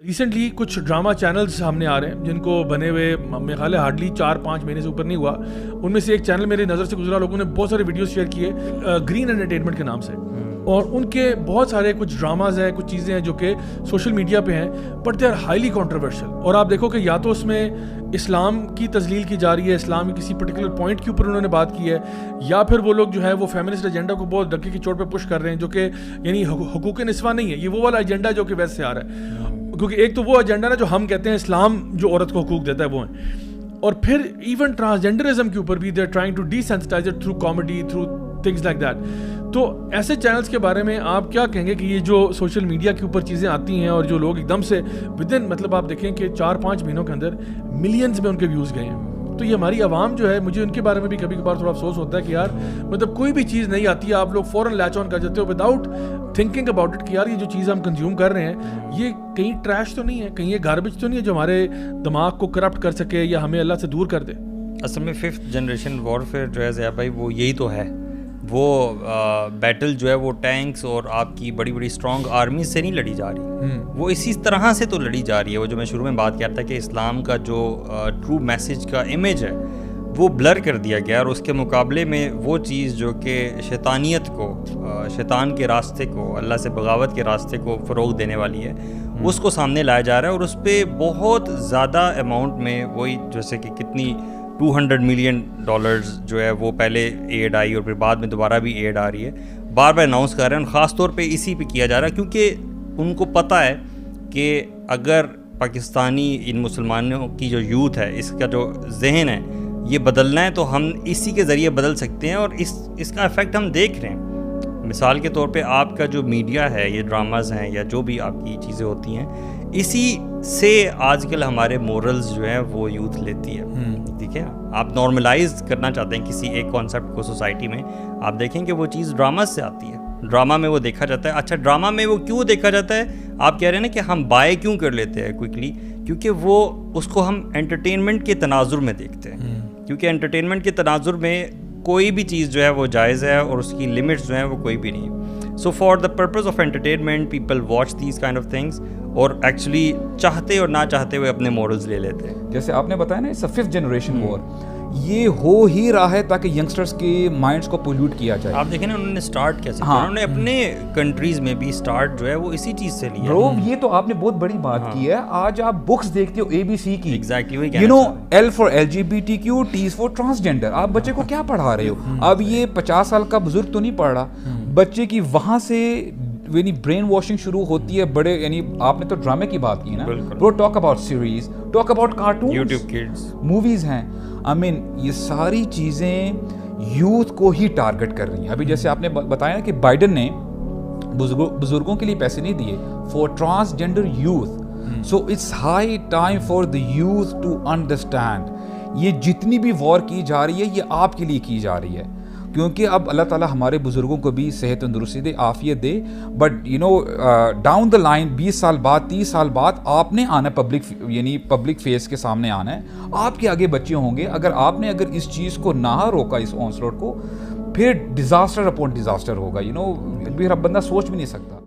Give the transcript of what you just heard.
Recently کچھ drama channels سامنے آ رہے ہیں جن کو بنے ہوئے میرے خیال ہے ہارڈلی 4-5 مہینے سے اوپر نہیں ہوا. ان میں سے ایک چینل میرے نظر سے گزرا, لوگوں نے بہت سارے ویڈیوز شیئر کیے گرین انٹرٹینمنٹ کے نام سے, اور ان کے بہت سارے کچھ ڈراماز ہیں, کچھ چیزیں ہیں جو کہ سوشل میڈیا پہ ہیں, but they are highly controversial. اور آپ دیکھو کہ یا تو اس میں اسلام کی تذلیل کی جا رہی ہے, اسلام کی کسی پرٹیکولر پوائنٹ کے اوپر انہوں نے بات کی ہے, یا پھر وہ لوگ جو ہے وہ فیمنسٹ ایجنڈا کو بہت ڈھکے کی چوٹ پہ پش کر رہے ہیں, جو کہ یعنی حقوق نسواں نہیں ہے, یہ وہ والا ایجنڈا جو کہ ویسے سے آ رہا ہے. کیونکہ ایک تو وہ ایجنڈا نا جو ہم کہتے ہیں اسلام جو عورت کو حقوق دیتا ہے وہ ہیں, اور پھر ایون ٹرانسجینڈرزم کے اوپر بھی they are trying to desensitize it through comedy, through things like that. تو ایسے چینلز کے بارے میں آپ کیا کہیں گے کہ یہ جو سوشل میڈیا کے اوپر چیزیں آتی ہیں اور جو لوگ ایک دم سے ودن مطلب آپ دیکھیں کہ 4-5 مہینوں کے اندر ملینز میں ان کے ویوز گئے ہیں, تو یہ ہماری عوام جو ہے, مجھے ان کے بارے میں بھی کبھی کبھار تھوڑا افسوس ہوتا ہے کہ یار مطلب کوئی بھی چیز نہیں آتی ہے آپ لوگ فوراً لیچ آن کر جاتے ہو وداؤٹ تھنکنگ اباؤٹ اٹ کہ یار یہ جو چیز ہم کنزیوم کر رہے ہیں یہ کہیں ٹریش تو نہیں ہے, کہیں یہ گاربیج تو نہیں ہے جو ہمارے دماغ کو کرپٹ کر سکے یا ہمیں اللہ سے دور کر دے. اصل میں 5th جنریشن وارفیئر جو ہے ضیاء بھائی وہ یہی تو ہے. وہ بیٹل جو ہے وہ ٹینکس اور آپ کی بڑی بڑی اسٹرانگ آرمی سے نہیں لڑی جا رہی, وہ اسی طرح سے تو لڑی جا رہی ہے. وہ جو میں شروع میں بات کیا تھا کہ اسلام کا جو ٹرو میسج کا امیج ہے وہ بلر کر دیا گیا, اور اس کے مقابلے میں وہ چیز جو کہ شیطانیت کو, شیطان کے راستے کو, اللہ سے بغاوت کے راستے کو فروغ دینے والی ہے, اس کو سامنے لایا جا رہا ہے. اور اس پہ بہت زیادہ اماؤنٹ میں وہی جیسے کہ کتنی $200 ملین جو ہے وہ پہلے ایڈ آئی اور پھر بعد میں دوبارہ بھی ایڈ آ رہی ہے, بار بار اناؤنس کر رہے ہیں, اور خاص طور پہ اسی پہ کیا جا رہا ہے کیونکہ ان کو پتہ ہے کہ اگر پاکستانی ان مسلمانوں کی جو یوتھ ہے, اس کا جو ذہن ہے یہ بدلنا ہے تو ہم اسی کے ذریعے بدل سکتے ہیں, اور اس کا افیکٹ ہم دیکھ رہے ہیں. مثال کے طور پہ آپ کا جو میڈیا ہے, یہ ڈراماز ہیں یا جو بھی آپ کی چیزیں ہوتی ہیں, اسی سے آج کل ہمارے مورلز جو ہیں وہ یوتھ لیتی ہے. ٹھیک ہے, آپ نارملائز کرنا چاہتے ہیں کسی ایک کانسیپٹ کو سوسائٹی میں, آپ دیکھیں کہ وہ چیز ڈراماز سے آتی ہے, ڈرامہ میں وہ دیکھا جاتا ہے. اچھا ڈرامہ میں وہ کیوں دیکھا جاتا ہے, آپ کہہ رہے ہیں نا کہ ہم بائے کیوں کر لیتے ہیں کوئکلی, کیونکہ وہ اس کو ہم انٹرٹینمنٹ کے تناظر میں دیکھتے ہیں, کیونکہ انٹرٹینمنٹ کے تناظر میں کوئی بھی چیز جو ہے وہ جائز ہے اور اس کی لمٹس جو ہیں وہ کوئی بھی نہیں. So for the purpose of entertainment people watch these kind of things, اور ایکچولی چاہتے اور نہ چاہتے ہوئے اپنے مورلز لے لیتے ہیں. جیسے آپ نے بتایا نا, اٹس 5th جنریشن وار, یہ ہو ہی رہا ہے تاکہ ینگسٹرز کے مائنڈس کو پولیوٹ کیا جائے. آپ دیکھیں نا انہوں نے سٹارٹ کیسے کیا, انہوں نے اپنے کنٹریز میں بھی سٹارٹ جو ہے وہ اسی چیز سے لیا. برو یہ تو آپ نے بہت بڑی بات کی ہے. آج آپ بکس دیکھتے ہو ABC کی, ایگزیکٹلی وہی you know L for LGBTQ, T for transgender, آپ بچے کو کیا پڑھا رہے ہو؟ اب یہ 50 سال کا بزرگ تو نہیں پڑھ رہا, بچے کی وہاں سے یعنی برین واشنگ شروع ہوتی ہے. بڑے یعنی آپ نے تو ڈرامے کی بات کی نا, برو talk about series, talk about cartoon, YouTube kids, movies ہیں. آئی مین یہ ساری چیزیں یوتھ کو ہی ٹارگٹ کر رہی ہیں. ابھی جیسے آپ نے بتایا نا کہ بائیڈن نے بزرگوں کے لیے پیسے نہیں دیے for transgender youth. So it's high time for the youth to understand یہ جتنی بھی وار کی جا رہی ہے یہ آپ کے لیے کی جا رہی ہے, کیونکہ اب اللہ تعالیٰ ہمارے بزرگوں کو بھی صحت تندرستی دے, عافیت دے. But you know down the line 20 سال بعد 30 سال بعد آپ نے آنا پبلک فیس کے سامنے آنا ہے, آپ کے آگے بچے ہوں گے. اگر اس چیز کو نہ روکا, اس آنسلوٹ کو, پھر ڈیزاسٹر اپون ڈیزاسٹر ہوگا. یو نو بندہ سوچ بھی نہیں سکتا.